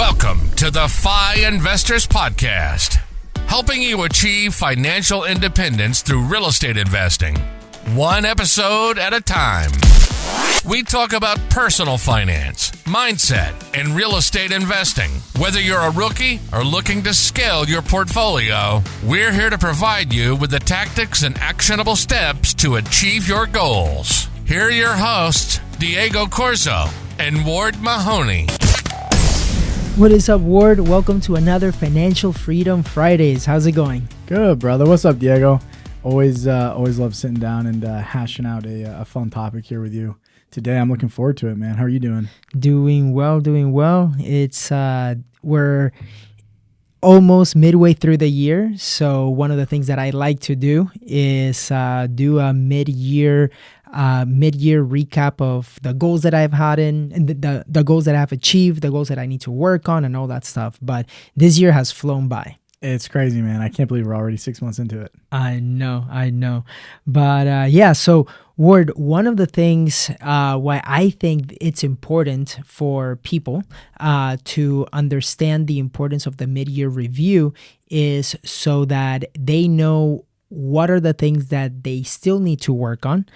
Welcome to the FI Investors Podcast, helping you achieve financial independence through real estate investing, one episode at a time. We talk about personal finance, mindset, and real estate investing. Whether you're a rookie or looking to scale your portfolio, we're here to provide you with the tactics and actionable steps to achieve your goals. Here are your hosts, Diego Corzo and Ward Mahoney. What is up, Ward? Welcome to another Financial Freedom Fridays. How's it going? Good, brother. What's up, Diego? Always love sitting down and hashing out a fun topic here with you. Today, I'm looking forward to it, man. How are you doing? Doing well. It's we're almost midway through the year, so one of the things that I like to do is do a mid-year recap of the goals that I've had and the goals that I've achieved, the goals that I need to work on, and all that stuff. But this year has flown by. It's crazy, man. I can't believe we're already 6 months into it. I know. But so Ward, one of the things why I think it's important for people to understand the importance of the mid-year review is so that they know what are the things that they still need to work on,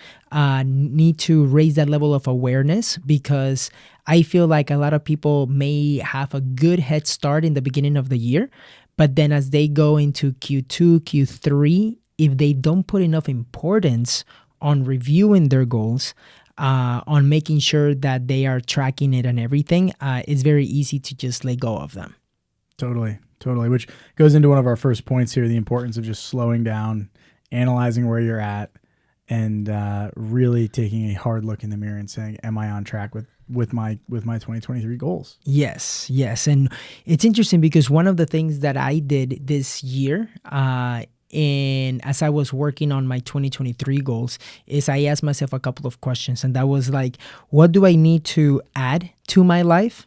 need to raise that level of awareness, because I feel like a lot of people may have a good head start in the beginning of the year, but then as they go into Q2, Q3, if they don't put enough importance on reviewing their goals, on making sure that they are tracking it and everything, it's very easy to just let go of them. Totally. Which goes into one of our first points here, the importance of just slowing down, analyzing where you're at, and really taking a hard look in the mirror and saying, am I on track with my 2023 goals? Yes. And it's interesting because one of the things that I did this year, and as I was working on my 2023 goals, is I asked myself a couple of questions, and that was like, what do I need to add to my life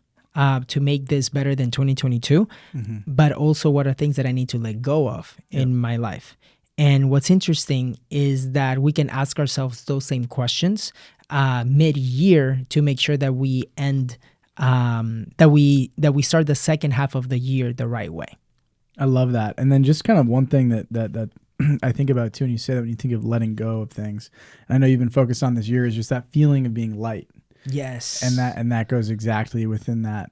to make this better than 2022? Mm-hmm. But also, what are things that I need to let go of in my life? And what's interesting is that we can ask ourselves those same questions mid-year to make sure that we end that we start the second half of the year the right way. I love that. And then just kind of one thing that I think about too, and you say that when you think of letting go of things, and I know you've been focused on this year, is just that feeling of being light. Yes. And that goes exactly within that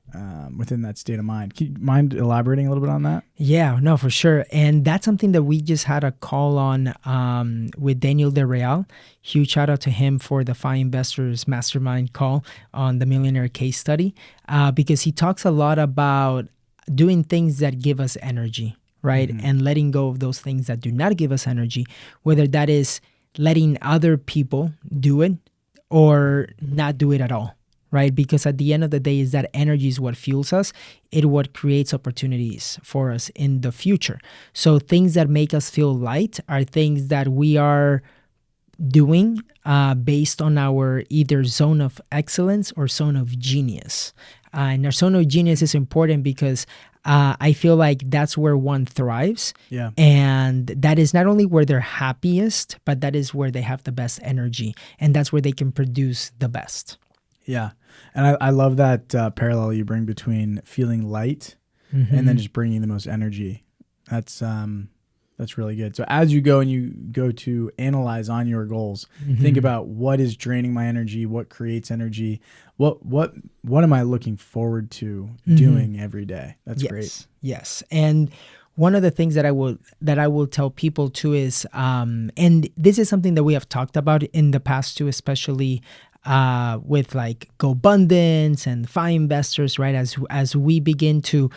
state of mind. Can you mind elaborating a little bit on that? Yeah, no, for sure. And that's something that we just had a call on with Daniel DeReal. Huge shout out to him for the FI Investors Mastermind call on the Millionaire Case Study, because he talks a lot about doing things that give us energy, right? Mm-hmm. And letting go of those things that do not give us energy, whether that is letting other people do it or not do it at all, right? Because at the end of the day, is that energy is what fuels us. It what creates opportunities for us in the future. So things that make us feel light are things that we are doing based on our either zone of excellence or zone of genius. And our zone of genius is important because I feel like that's where one thrives. Yeah. And that is not only where they're happiest, but that is where they have the best energy. And that's where they can produce the best. Yeah. And I love that parallel you bring between feeling light and then just bringing the most energy. That's really good. So as you go to analyze on your goals, think about what is draining my energy, what creates energy, what am I looking forward to doing every day? That's great. Yes. And one of the things that I will tell people too is, and this is something that we have talked about in the past too, especially with like GoBundance and FI Investors, right? As we begin to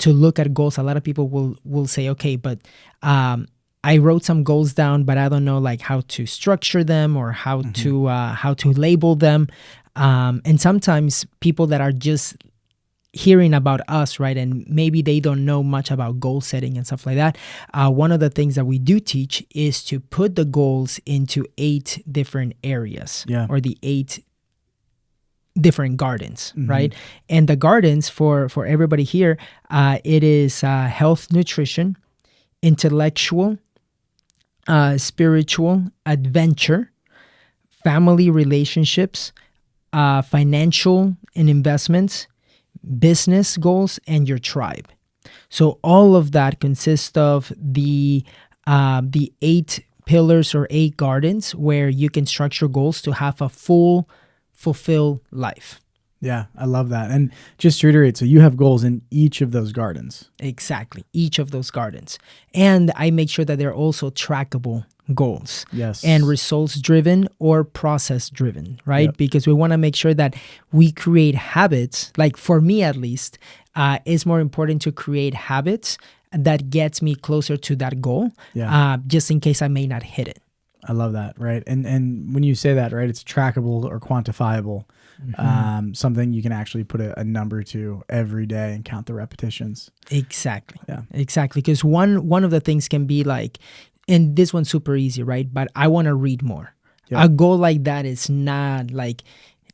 look at goals, a lot of people will say, okay, but I wrote some goals down, but I don't know like how to structure them or how to label them. And sometimes people that are just hearing about us, right, and maybe they don't know much about goal setting and stuff like that. One of the things that we do teach is to put the goals into 8 different areas, or the 8 different gardens, right? And the gardens for everybody here, it is health, nutrition, intellectual, spiritual, adventure, family relationships, financial and investments, business goals, and your tribe. So all of that consists of the 8 pillars or 8 gardens where you can structure goals to have a full, fulfilled life. Yeah, I love that. And just to reiterate, so you have goals in each of those gardens. Exactly, each of those gardens. And I make sure that they're also trackable goals. Yes. And results driven or process driven, right? Yep. Because we want to make sure that we create habits. Like for me, at least, it's more important to create habits that gets me closer to that goal, just in case I may not hit it. I love that, right? And when you say that, right, it's trackable or quantifiable, something you can actually put a number to every day and count the repetitions. Exactly. Yeah. Exactly. Because one of the things can be like, and this one's super easy, right? But I want to read more. Yep. A goal like that is not like,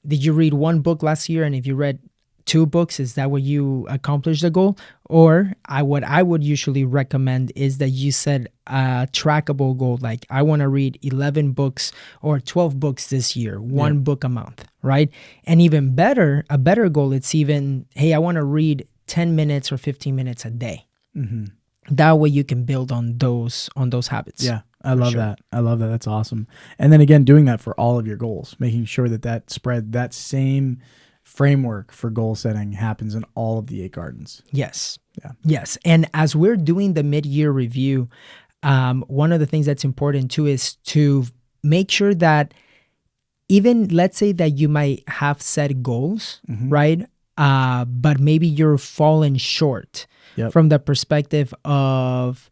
did you read 1 book last year? And if you read 2 books, is that what you accomplished the goal? Or what I would usually recommend is that you set a trackable goal. Like I want to read 11 books or 12 books this year, 1 book a month, right? And even better, a better goal, it's even, hey, I want to read 10 minutes or 15 minutes a day. Mm-hmm. That way you can build on those habits. Yeah, I love that. I love that. That's awesome. And then again, doing that for all of your goals, making sure that same framework for goal setting happens in all of the 8 gardens. Yes. Yeah. Yes. And as we're doing the mid-year review, one of the things that's important too is to make sure that even, let's say that you might have set goals, right? But maybe you're falling short. Yep. From the perspective of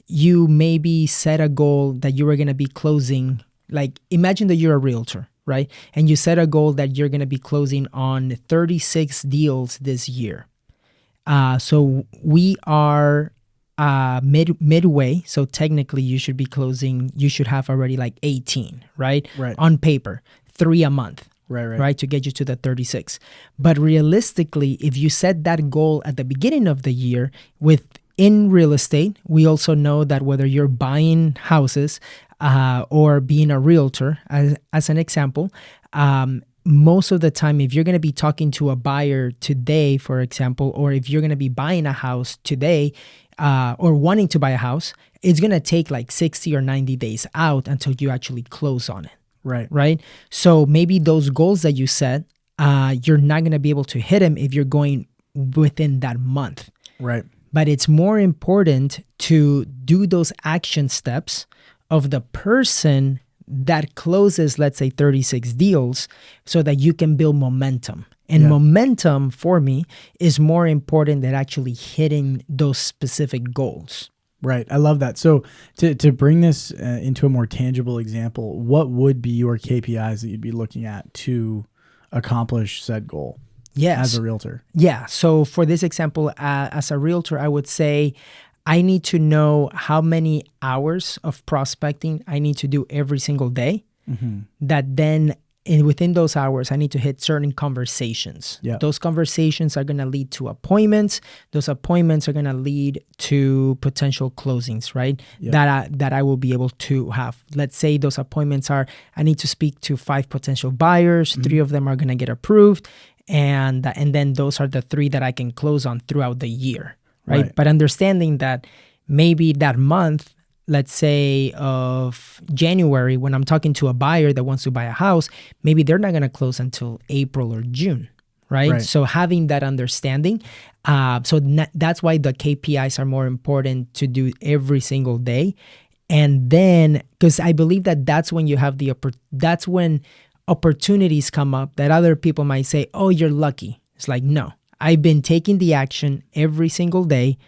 you maybe set a goal that you were going to be closing. Like imagine that you're a realtor, right? And you set a goal that you're going to be closing on 36 deals this year. So we are midway. So technically you should be closing, you should have already like 18, right? Right. On paper, 3 a month. Right. To get you to the 36. But realistically, if you set that goal at the beginning of the year in real estate, we also know that whether you're buying houses or being a realtor, as an example, most of the time, if you're going to be talking to a buyer today, for example, or if you're going to be buying a house today or wanting to buy a house, it's going to take like 60 or 90 days out until you actually close on it. Right. So maybe those goals that you set, you're not going to be able to hit them if you're going within that month. Right. But it's more important to do those action steps of the person that closes, let's say 36 deals, so that you can build momentum. And momentum for me is more important than actually hitting those specific goals. Right. I love that. So to bring this into a more tangible example, what would be your KPIs that you'd be looking at to accomplish said goal? Yes. As a realtor? Yeah. So for this example, as a realtor, I would say I need to know how many hours of prospecting I need to do every single day. That then within those hours, I need to hit certain conversations. Yep. Those conversations are going to lead to appointments. Those appointments are going to lead to potential closings, right? Yep. That I will be able to have. Let's say those appointments are, I need to speak to 5 potential buyers. 3 of them are going to get approved. And then those are the 3 that I can close on throughout the year, right? But understanding that maybe that month, let's say of January, when I'm talking to a buyer that wants to buy a house, maybe they're not going to close until April or June, right? So having that understanding, that's why the KPIs are more important to do every single day. And then, because I believe that that's when you have that's when opportunities come up that other people might say, oh, you're lucky. It's like, no, I've been taking the action every single day.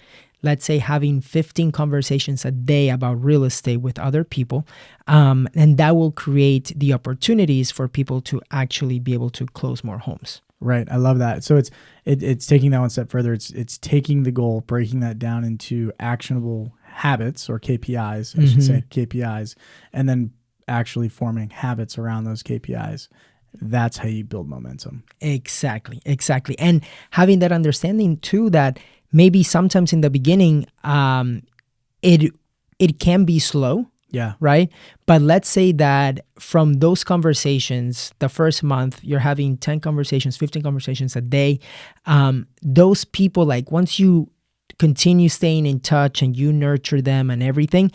Let's say having 15 conversations a day about real estate with other people. And that will create the opportunities for people to actually be able to close more homes. Right. I love that. So it's taking that one step further. It's taking the goal, breaking that down into actionable habits or KPIs, I should say KPIs, and then actually forming habits around those KPIs. That's how you build momentum. Exactly. And having that understanding too, that maybe sometimes in the beginning, it can be slow, Yeah. Right. But let's say that from those conversations, the first month, you're having 10 conversations, 15 conversations a day. Those people, like once you continue staying in touch and you nurture them and everything,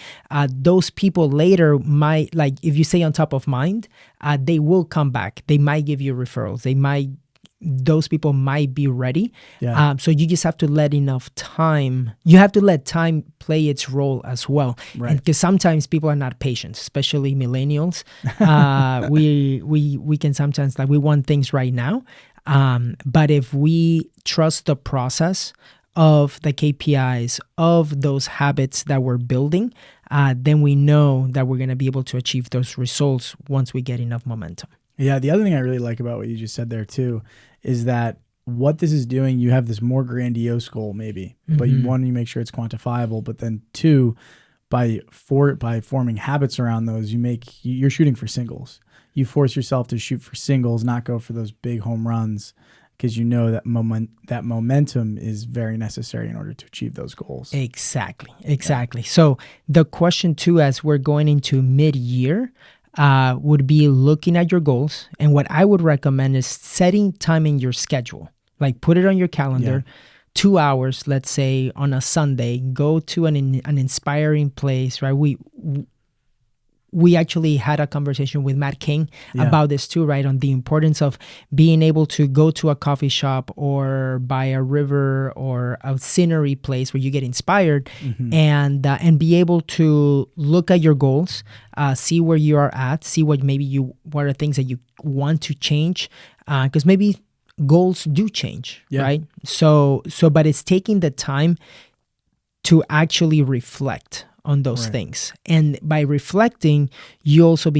those people later might, like if you stay on top of mind, they will come back. They might give you referrals. Those people might be ready. Yeah. So you just have to let enough time. You have to let time play its role as well. Right. Because sometimes people are not patient, especially millennials. We can sometimes, like, we want things right now. But if we trust the process of the KPIs, of those habits that we're building, then we know that we're going to be able to achieve those results once we get enough momentum. Yeah. The other thing I really like about what you just said there too is that what this is doing, you have this more grandiose goal maybe, but you want to make sure it's quantifiable. But then two, by forming habits around those, you're shooting for singles. You force yourself to shoot for singles, not go for those big home runs, because you know that momentum is very necessary in order to achieve those goals. Exactly. Yeah. So the question too, as we're going into mid-year, would be looking at your goals. And what I would recommend is setting time in your schedule. Like put it on your calendar, 2 hours, let's say on a Sunday, go to an inspiring place, right? We actually had a conversation with Matt King about this too, right? On the importance of being able to go to a coffee shop or by a river or a scenery place where you get inspired, and be able to look at your goals, see where you are at, see what are things that you want to change, because maybe goals do change, right? So, but it's taking the time to actually reflect on those things. And by reflecting, you also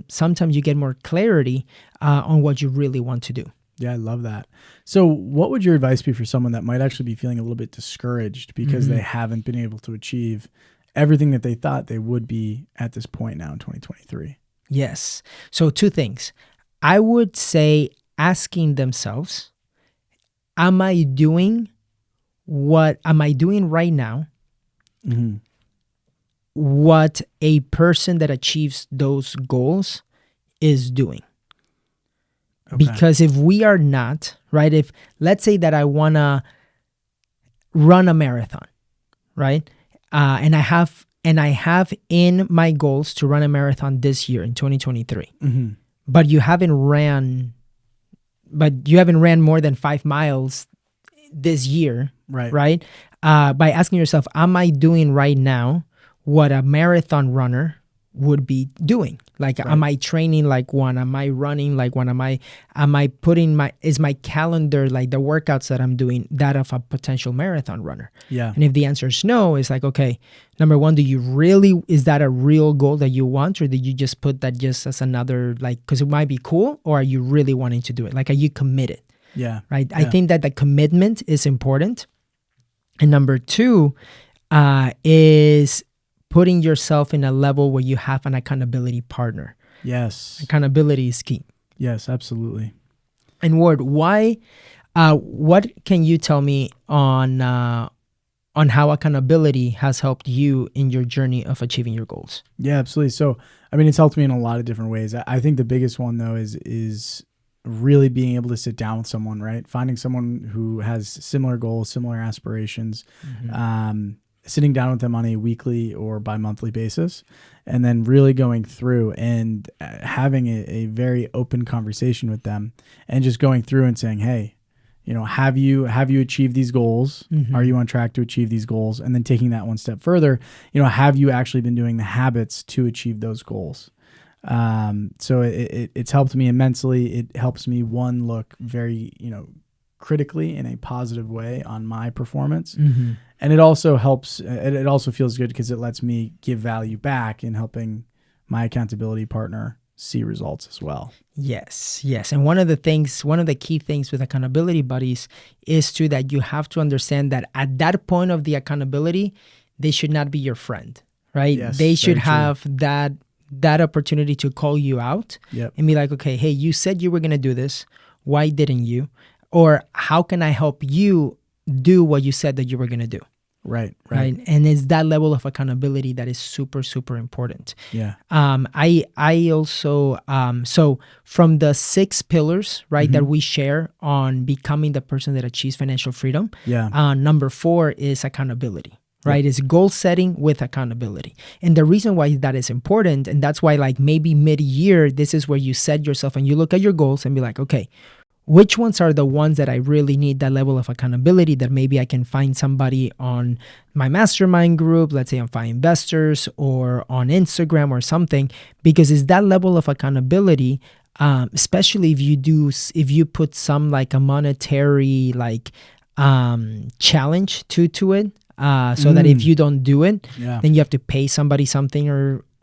sometimes you get more clarity on what you really want to do. Yeah, I love that. So what would your advice be for someone that might actually be feeling a little bit discouraged because they haven't been able to achieve everything that they thought they would be at this point now in 2023? Yes. So 2 things. I would say asking themselves, am I doing right now what a person that achieves those goals is doing? Okay. Because if we are not, right, if let's say that I want to run a marathon, right? And I have in my goals to run a marathon this year in 2023, but you haven't ran more than 5 miles this year, right? By asking yourself, am I doing right now what a marathon runner would be doing? Like, am I training like one? Am I running like one? Am I putting is my calendar, like the workouts that I'm doing, that of a potential marathon runner? Yeah. And if the answer is no, it's like, okay, number one, is that a real goal that you want? Or did you just put that just as another, like, because it might be cool? Or are you really wanting to do it? Like, are you committed? Yeah. Right. Yeah. I think that the commitment is important. And number 2 is putting yourself in a level where you have an accountability partner. Yes. Accountability is key. Yes, absolutely. And Ward, why? What can you tell me on how accountability has helped you in your journey of achieving your goals? Yeah, absolutely. So, I mean, it's helped me in a lot of different ways. I think the biggest one though is really being able to sit down with someone, right? Finding someone who has similar goals, similar aspirations, sitting down with them on a weekly or bi-monthly basis, and then really going through and having a very open conversation with them, and just going through and saying, hey, have you achieved these goals? Are you on track to achieve these goals? And then taking that one step further, have you actually been doing the habits to achieve those goals? So it's helped me immensely. It helps me, one, look very, critically in a positive way on my performance. And it also helps, it also feels good because it lets me give value back in helping my accountability partner see results as well. Yes. And one of the key things with accountability buddies is that you have to understand that at that point of the accountability, they should not be your friend, right? Yes, they should have that opportunity to call you out and be like, okay, hey, you said you were going to do this. Why didn't you? Or how can I help you do what you said that you were going to do? Right. And it's that level of accountability that is super, super important. Yeah. I also, so from the 6 pillars, right, that we share on becoming the person that achieves financial freedom, number 4 is accountability. Right? It's goal setting with accountability. And the reason why that is important, and that's why like maybe mid-year, this is where you set yourself and you look at your goals and be like, okay, which ones are the ones that I really need that level of accountability, that maybe I can find somebody on my mastermind group, let's say on FI Investors or on Instagram or something, because it's that level of accountability, especially if you put some like a monetary like challenge to it. So that if you don't do it, then you have to pay somebody something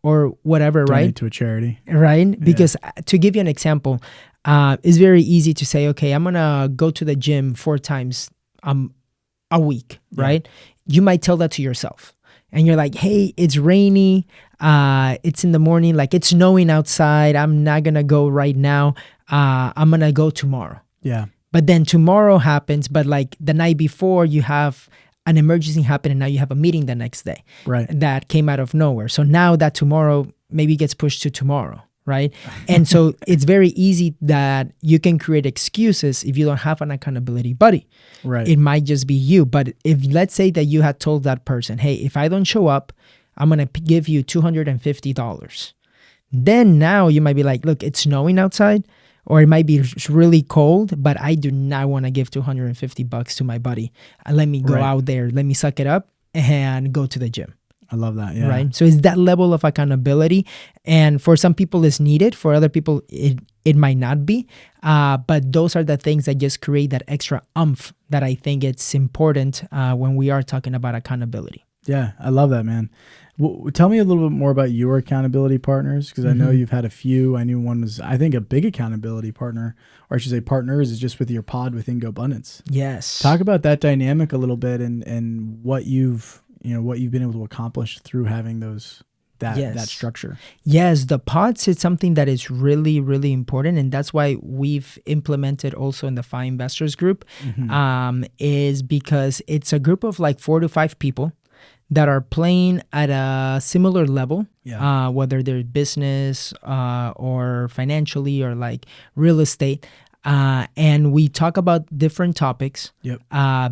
or whatever, donate right? to a charity. Right? Because to give you an example, it's very easy to say, okay, I'm going to go to the gym 4 times a week, right? You might tell that to yourself. And you're like, hey, it's rainy. It's in the morning. Like it's snowing outside. I'm not going to go right now. I'm going to go tomorrow. Yeah. But then tomorrow happens. But like the night before, you have an emergency happen and now you have a meeting the next day that came out of nowhere. So now that tomorrow maybe gets pushed to tomorrow, right? And so it's very easy that you can create excuses if you don't have an accountability buddy. Right. It might just be you. But if let's say that you had told that person, hey, if I don't show up, I'm going to give you $250. Then now you might be like, look, it's snowing outside. Or it might be really cold, but I do not want to give $250 to my buddy. Let me go out there. Let me suck it up and go to the gym. I love that. Yeah. Right. So it's that level of accountability. And for some people it's needed. For other people, it might not be. But those are the things that just create that extra oomph that I think it's important when we are talking about accountability. Yeah. I love that, man. Well, tell me a little bit more about your accountability partners, because I know you've had a few. I knew one was, I think, a big accountability partner, or I should say partners, is just with your pod within GoBundance. Yes. Talk about that dynamic a little bit and what you've been able to accomplish through having that structure. Yes, the pods is something that is really, really important, and that's why we've implemented also in the FI Investors group, is because it's a group of like 4 to 5 people that are playing at a similar level, whether they're business or financially or like real estate. And we talk about different topics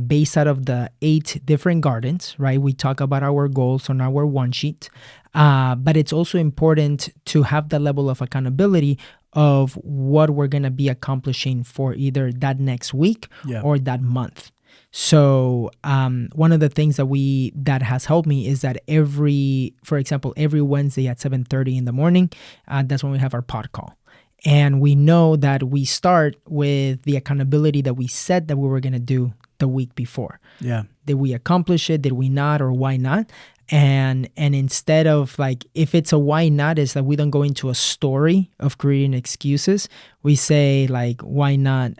based out of the 8 different gardens, right? We talk about our goals on our one sheet. But it's also important to have the level of accountability of what we're going to be accomplishing for either that next week or that month. So one of the things that has helped me is that for example, every Wednesday at 7:30 in the morning, that's when we have our pod call. And we know that we start with the accountability that we said that we were going to do the week before. Yeah. Did we accomplish it? Did we not? Or why not? And instead of like, if it's a why not, is that we don't go into a story of creating excuses. We say like, why not?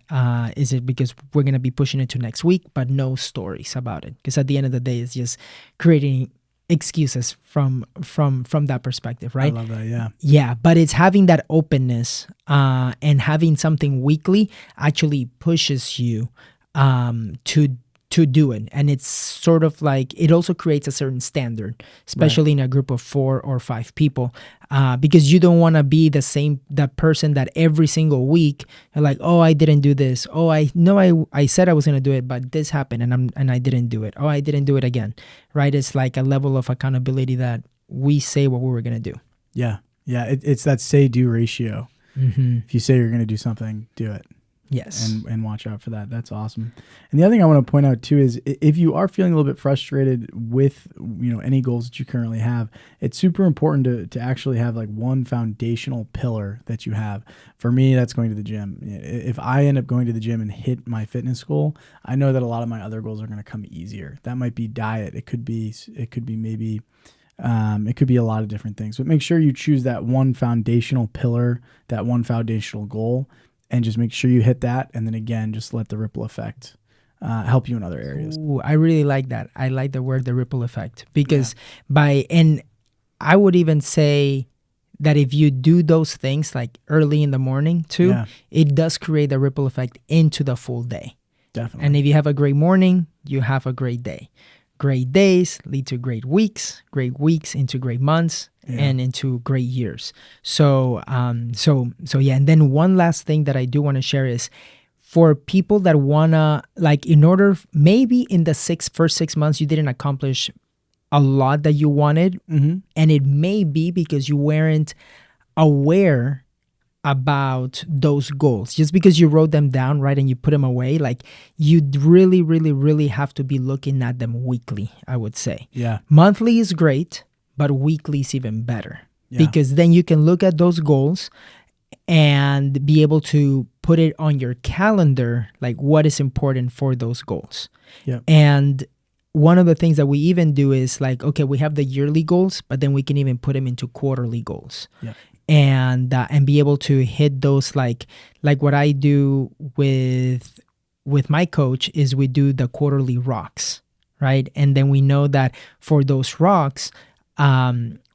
Is it because we're going to be pushing it to next week, but no stories about it? Because at the end of the day, it's just creating excuses from that perspective, right? I love that. Yeah. Yeah. But it's having that openness and having something weekly actually pushes you to do it. And it's sort of like, it also creates a certain standard, especially in a group of 4 or 5 people, because you don't want to be that person that every single week you're like, oh, I didn't do this. Oh, I said I was going to do it, but this happened and I didn't do it. Oh, I didn't do it again. Right. It's like a level of accountability that we say what we were going to do. Yeah. Yeah. It's that say-do ratio. If you say you're going to do something, do it. Yes. And watch out for that. That's awesome. And the other thing I want to point out too is if you are feeling a little bit frustrated with, any goals that you currently have, it's super important to actually have like one foundational pillar that you have. For me, that's going to the gym. If I end up going to the gym and hit my fitness goal, I know that a lot of my other goals are going to come easier. That might be diet. It could be maybe it could be a lot of different things, but make sure you choose that one foundational pillar, that one foundational goal, and just make sure you hit that. And then again, just let the ripple effect help you in other areas. Ooh, I really like that. I like the word, the ripple effect, because and I would even say that if you do those things like early in the morning too, it does create a ripple effect into the full day. Definitely. And if you have a great morning, you have a great day. great days lead to great weeks into great months, and into great years. So yeah. And then one last thing that I do want to share is for people that wanna, like, in order, maybe in the first 6 months you didn't accomplish a lot that you wanted, and it may be because you weren't aware about those goals. Just because you wrote them down, right, and you put them away, like, you really, really, really have to be looking at them weekly, I would say. Yeah. Monthly is great, but weekly is even better, because then you can look at those goals and be able to put it on your calendar, like what is important for those goals. Yeah. And one of the things that we even do is like, okay, we have the yearly goals, but then we can even put them into quarterly goals. Yeah. And be able to hit those, like what I do with my coach is we do the quarterly rocks, right? And then we know that for those rocks,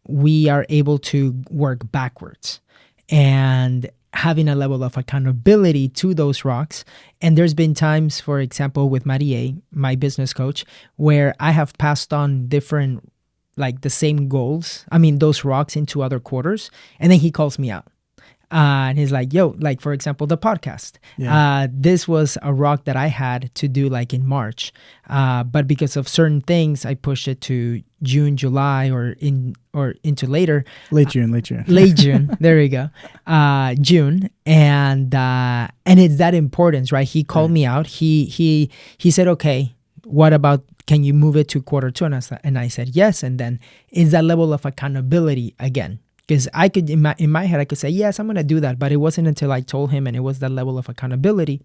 we are able to work backwards and having a level of accountability to those rocks. And there's been times, for example, with Marie, my business coach, where I have passed on different, like the same goals, those rocks into other quarters. And then he calls me out. And he's like, yo, like, for example, the podcast. This was a rock that I had to do like in March. But because of certain things, I pushed it to June, July, or into later. Late June. Late June. There we go. June. And it's that importance, right? He called me out. He said, okay, what about, can you move it to quarter two? And I said, yes. And then is that level of accountability again. Because I could, in my head, I could say, yes, I'm going to do that. But it wasn't until I told him, and it was that level of accountability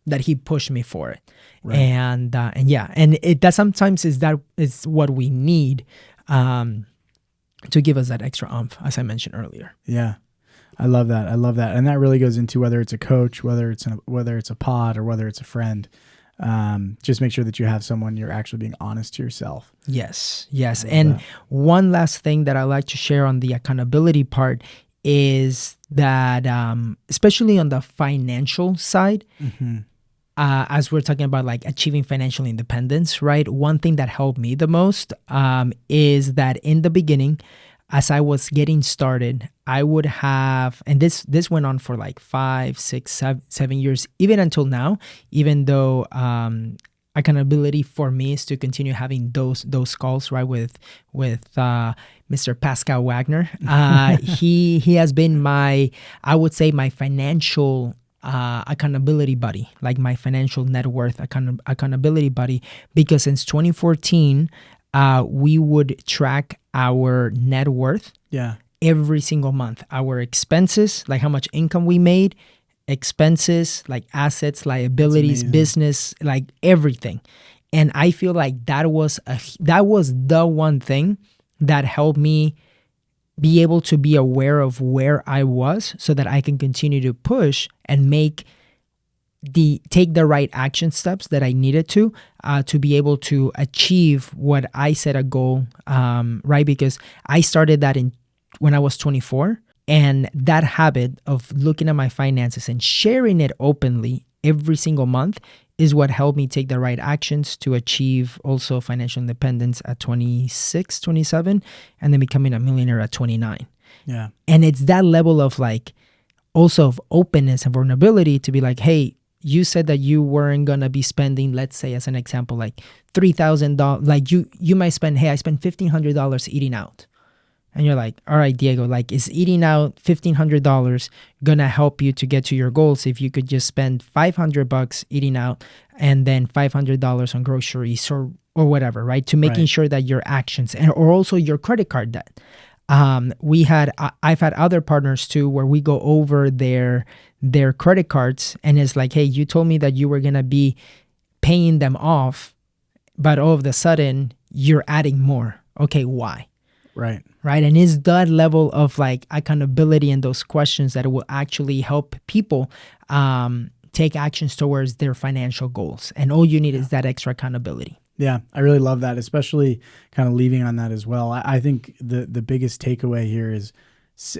that he pushed me for it. Right. And that sometimes is what we need to give us that extra oomph, as I mentioned earlier. Yeah. I love that. And that really goes into whether it's a coach, whether it's a pod, or whether it's a friend. Just make sure that you have someone you're actually being honest to yourself. Yes. And one last thing that I like to share on the accountability part is that, especially on the financial side, as we're talking about like achieving financial independence, right? One thing that helped me the most is that in the beginning, as I was getting started, I would have, and this went on for like 5, 6, 7 years, even until now, even though accountability for me is to continue having those calls, right, with Mr. Pascal Wagner. He has been I would say my financial accountability buddy, like my financial net worth accountability buddy, because since 2014, we would track our net worth every single month. Our expenses, like how much income we made, expenses, like assets, liabilities, business, like everything. And I feel like that was the one thing that helped me be able to be aware of where I was, so that I can continue to push and take the right action steps that I needed to be able to achieve what I set a goal, right? Because I started that when I was 24, and that habit of looking at my finances and sharing it openly every single month is what helped me take the right actions to achieve also financial independence at 26, 27, and then becoming a millionaire at 29. Yeah. And it's that level of like also of openness and vulnerability to be like, hey, you said that you weren't going to be spending, let's say as an example, like $3,000. Like you might spend, hey, I spent $1,500 eating out. And you're like, all right, Diego, like, is eating out $1,500 going to help you to get to your goals if you could just spend $500 eating out and then $500 on groceries or whatever, right? To making sure that your actions or also your credit card debt. I've had other partners too, where we go over their credit cards, and it's like, hey, you told me that you were going to be paying them off, but all of a sudden you're adding more. Okay, why? Right. And is that level of like accountability and those questions that will actually help people take actions towards their financial goals. And all you need is that extra accountability. Yeah, I really love that, especially kind of leaving on that as well. I think the biggest takeaway here is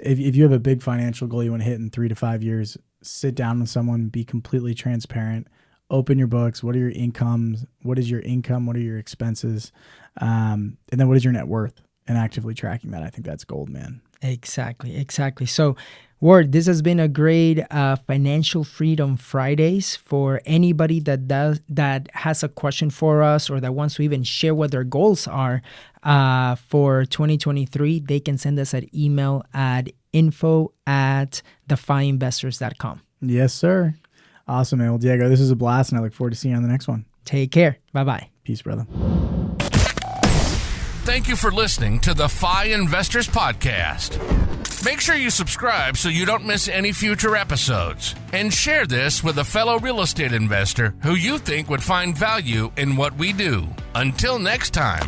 if you have a big financial goal you want to hit in 3 to 5 years, sit down with someone, be completely transparent, open your books. What are your incomes? What is your income? What are your expenses? And then what is your net worth? And actively tracking that. I think that's gold, man. Exactly. So, Ward, this has been a great Financial Freedom Fridays. For anybody that has a question for us or that wants to even share what their goals are for 2023, they can send us an email at info@thefiinvestors.com. Yes, sir. Awesome, man. Well, Diego, this is a blast, and I look forward to seeing you on the next one. Take care. Bye-bye. Peace, brother. Thank you for listening to the FI Investors Podcast. Make sure you subscribe so you don't miss any future episodes. And share this with a fellow real estate investor who you think would find value in what we do. Until next time.